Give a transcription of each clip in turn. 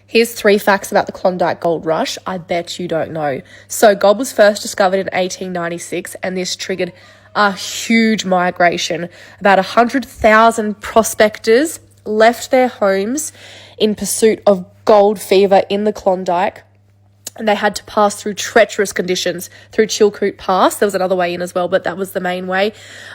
Here's 3 facts about the Klondike Gold Rush I bet you don't know. So gold was first discovered in 1896, and this triggered a huge migration. About 100,000 prospectors left their homes in pursuit of gold fever in the Klondike, and they had to pass through treacherous conditions through Chilkoot Pass. There was another way in as well, but that was the main way.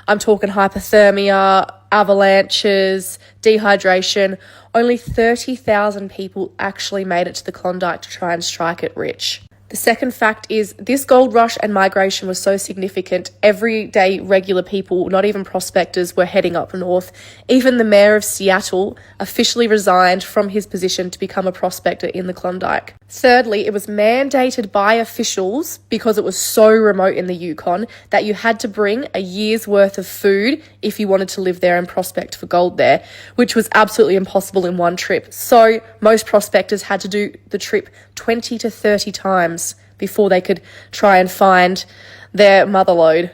I'm talking hypothermia, avalanches, dehydration. Only 30,000 people actually made it to the Klondike to try and strike it rich. The second fact is this gold rush and migration was so significant, everyday regular people, not even prospectors, were heading up north. Even the mayor of Seattle officially resigned from his position to become a prospector in the Klondike. Thirdly, it was mandated by officials, because it was so remote in the Yukon, that you had to bring a year's worth of food if you wanted to live there and prospect for gold there, which was absolutely impossible in one trip. So most prospectors had to do the trip 20 to 30 times before they could try and find their motherlode.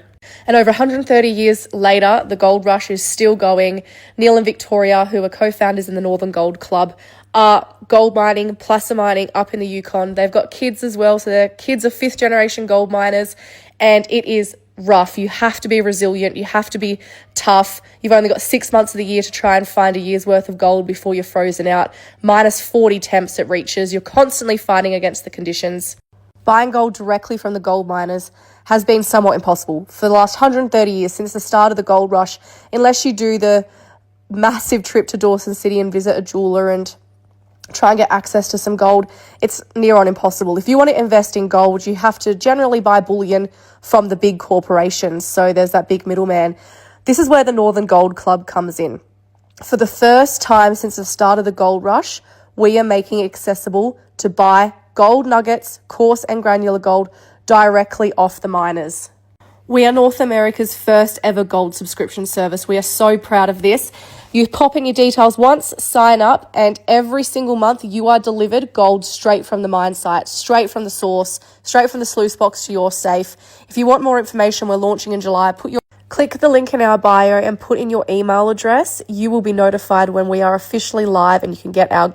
And over 130 years later, the gold rush is still going. Neil and Victoria, who are co-founders in the Northern Gold Club, are gold mining, placer mining up in the Yukon. They've got kids as well, so their kids are 5th generation gold miners, and it is rough. You have to be resilient. You have to be tough. You've only got 6 months of the year to try and find a year's worth of gold before you're frozen out. Minus 40 temps it reaches. You're constantly fighting against the conditions. Buying gold directly from the gold miners has been somewhat impossible for the last 130 years since the start of the gold rush, unless you do the massive trip to Dawson City and visit a jeweler and try and get access to some gold. It's near on impossible. If you want to invest in gold, you have to generally buy bullion from the big corporations. So there's that big middleman. This is where the Northern Gold Club comes in. For the first time since the start of the gold rush, we are making it accessible to buy gold nuggets, coarse and granular gold, directly off the miners. We are North America's first ever gold subscription service. We are so proud of this. You pop in your details once, sign up, and every single month you are delivered gold straight from the mine site, straight from the source, straight from the sluice box to your safe. If you want more information, we're launching in July. Click the link in our bio and put in your email address. You will be notified when we are officially live and you can get our gold.